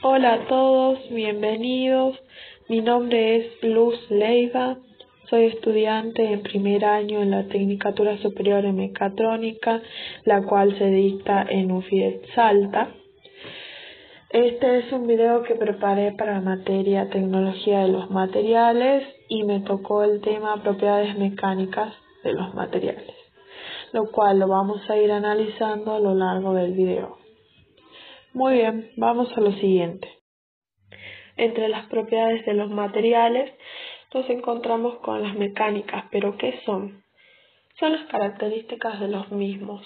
Hola a todos, bienvenidos. Mi nombre es Luz Leiva. Soy estudiante en primer año en la Tecnicatura Superior en Mecatrónica, la cual se dicta en UFIDET Salta. Este es un video que preparé para la materia Tecnología de los Materiales y me tocó el tema Propiedades mecánicas de los materiales, lo cual lo vamos a ir analizando a lo largo del video. Muy bien, vamos a lo siguiente. Entre las propiedades de los materiales nos encontramos con las mecánicas, pero ¿qué son? Son las características de los mismos.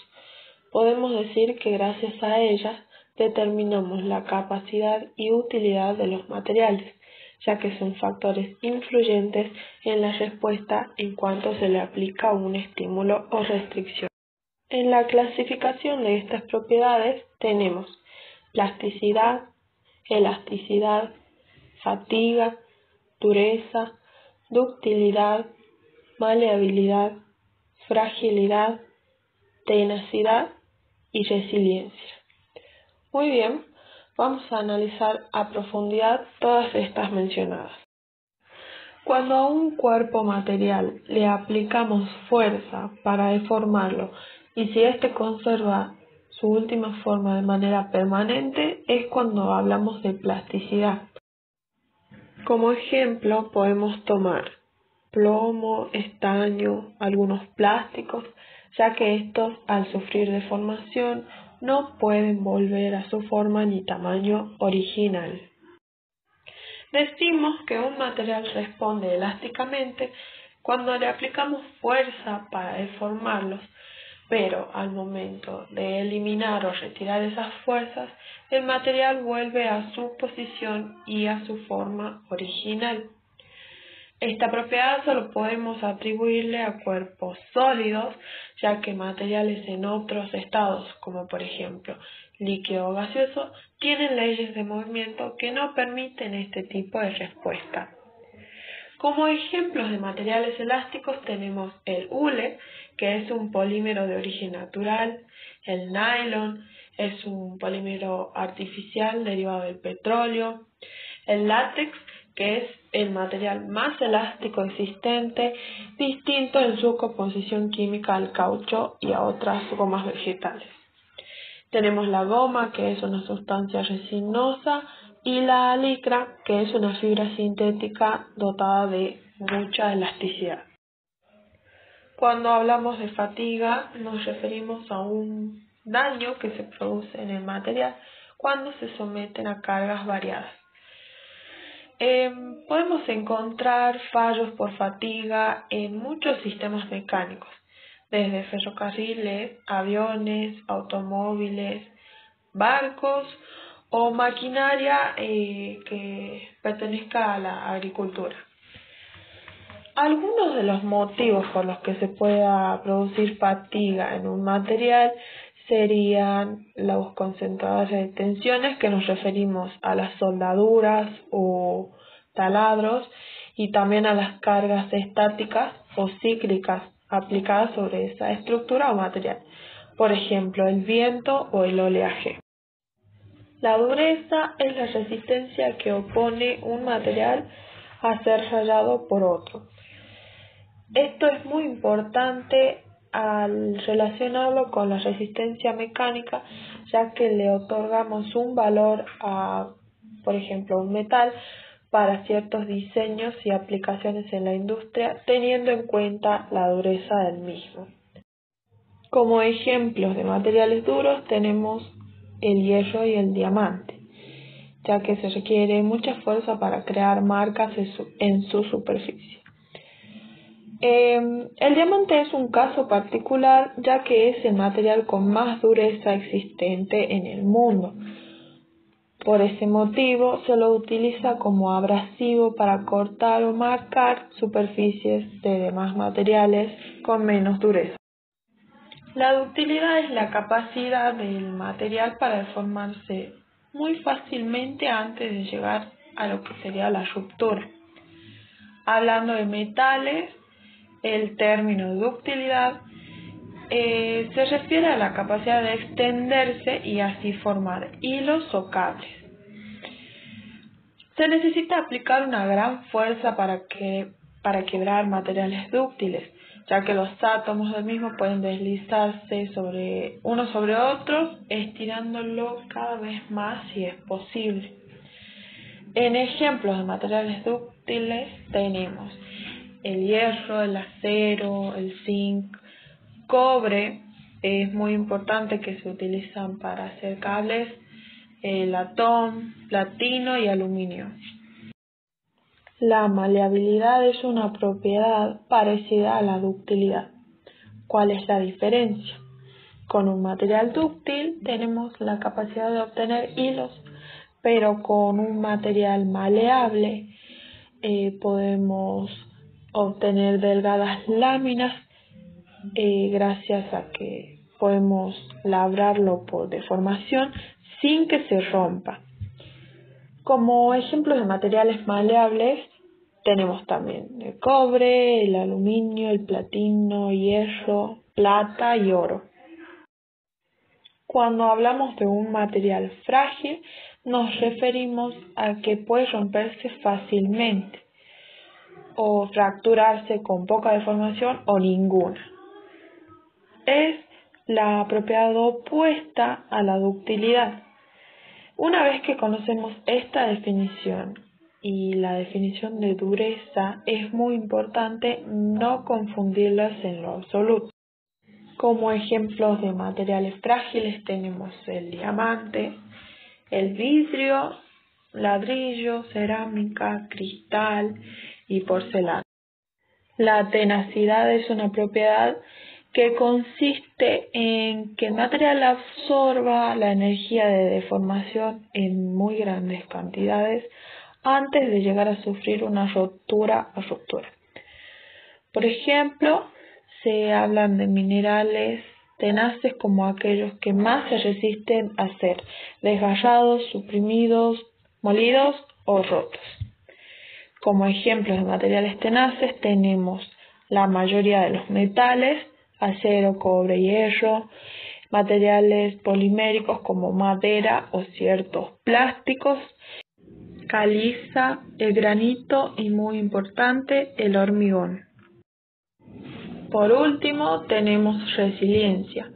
Podemos decir que gracias a ellas determinamos la capacidad y utilidad de los materiales, ya que son factores influyentes en la respuesta en cuanto se le aplica un estímulo o restricción. En la clasificación de estas propiedades tenemos plasticidad, elasticidad, fatiga, dureza, ductilidad, maleabilidad, fragilidad, tenacidad y resiliencia. Muy bien, vamos a analizar a profundidad todas estas mencionadas. Cuando a un cuerpo material le aplicamos fuerza para deformarlo y si éste conserva su última forma de manera permanente, es cuando hablamos de plasticidad. Como ejemplo podemos tomar plomo, estaño, algunos plásticos, ya que estos al sufrir deformación no pueden volver a su forma ni tamaño original. Decimos que un material responde elásticamente cuando le aplicamos fuerza para deformarlos, pero al momento de eliminar o retirar esas fuerzas, el material vuelve a su posición y a su forma original. Esta propiedad solo podemos atribuirle a cuerpos sólidos, ya que materiales en otros estados, como por ejemplo líquido o gaseoso, tienen leyes de movimiento que no permiten este tipo de respuesta. Como ejemplos de materiales elásticos tenemos el hule, que es un polímero de origen natural, el nylon, es un polímero artificial derivado del petróleo, el látex, que es el material más elástico existente, distinto en su composición química al caucho y a otras gomas vegetales. Tenemos la goma, que es una sustancia resinosa, y la licra, que es una fibra sintética dotada de mucha elasticidad. Cuando hablamos de fatiga, nos referimos a un daño que se produce en el material cuando se someten a cargas variadas. Podemos encontrar fallos por fatiga en muchos sistemas mecánicos, desde ferrocarriles, aviones, automóviles, barcos o maquinaria que pertenezca a la agricultura. Algunos de los motivos por los que se pueda producir fatiga en un material serían los concentradores de tensiones, que nos referimos a las soldaduras o taladros, y también a las cargas estáticas o cíclicas aplicadas sobre esa estructura o material, por ejemplo el viento o el oleaje. La dureza es la resistencia que opone un material a ser rayado por otro. Esto es muy importante al relacionarlo con la resistencia mecánica, ya que le otorgamos un valor a, por ejemplo, un metal para ciertos diseños y aplicaciones en la industria, teniendo en cuenta la dureza del mismo. Como ejemplos de materiales duros tenemos el hierro y el diamante, ya que se requiere mucha fuerza para crear marcas en su superficie. El diamante es un caso particular, ya que es el material con más dureza existente en el mundo. Por ese motivo se lo utiliza como abrasivo para cortar o marcar superficies de demás materiales con menos dureza. La ductilidad es la capacidad del material para deformarse muy fácilmente antes de llegar a lo que sería la ruptura. Hablando de metales, el término ductilidad se refiere a la capacidad de extenderse y así formar hilos o cables. Se necesita aplicar una gran fuerza para quebrar materiales dúctiles, ya que los átomos del mismo pueden deslizarse uno sobre otro, estirándolo cada vez más si es posible. En ejemplos de materiales dúctiles tenemos el hierro, el acero, el zinc, cobre. Es muy importante que se utilizan para hacer cables, latón, platino y aluminio. La maleabilidad es una propiedad parecida a la ductilidad. ¿Cuál es la diferencia? Con un material dúctil tenemos la capacidad de obtener hilos, pero con un material maleable podemos obtener delgadas láminas gracias a que podemos labrarlo por deformación sin que se rompa. Como ejemplos de materiales maleables tenemos también el cobre, el aluminio, el platino, hierro, plata y oro. Cuando hablamos de un material frágil, nos referimos a que puede romperse fácilmente o fracturarse con poca deformación o ninguna. Es la propiedad opuesta a la ductilidad. Una vez que conocemos esta definición y la definición de dureza, es muy importante no confundirlas en lo absoluto. Como ejemplos de materiales frágiles tenemos el diamante, el vidrio, ladrillo, cerámica, cristal y porcelana. La tenacidad es una propiedad que consiste en que el material absorba la energía de deformación en muy grandes cantidades antes de llegar a sufrir una ruptura o ruptura. Por ejemplo, se hablan de minerales tenaces como aquellos que más se resisten a ser desgarrados, suprimidos, molidos o rotos. Como ejemplos de materiales tenaces tenemos la mayoría de los metales, acero, cobre, hierro, materiales poliméricos como madera o ciertos plásticos, caliza, el granito y muy importante, el hormigón. Por último, tenemos resiliencia.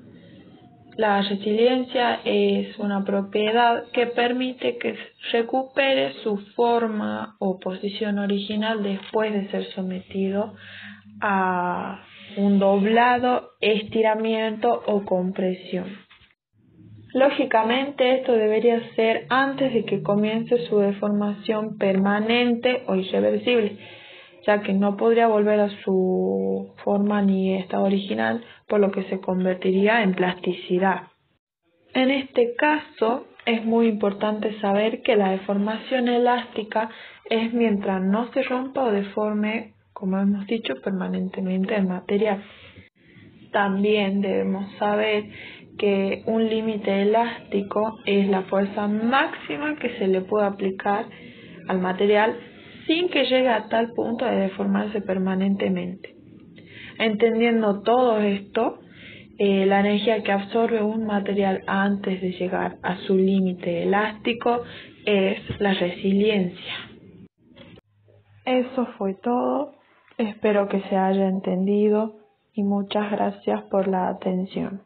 La resiliencia es una propiedad que permite que recupere su forma o posición original después de ser sometido a un doblado, estiramiento o compresión. Lógicamente, esto debería ser antes de que comience su deformación permanente o irreversible, ya que no podría volver a su forma ni estado original, por lo que se convertiría en plasticidad. En este caso, es muy importante saber que la deformación elástica es mientras no se rompa o deforme, como hemos dicho, permanentemente el material. También debemos saber que un límite elástico es la fuerza máxima que se le puede aplicar al material sin que llegue a tal punto de deformarse permanentemente. Entendiendo todo esto, la energía que absorbe un material antes de llegar a su límite elástico es la resiliencia. Eso fue todo. Espero que se haya entendido y muchas gracias por la atención.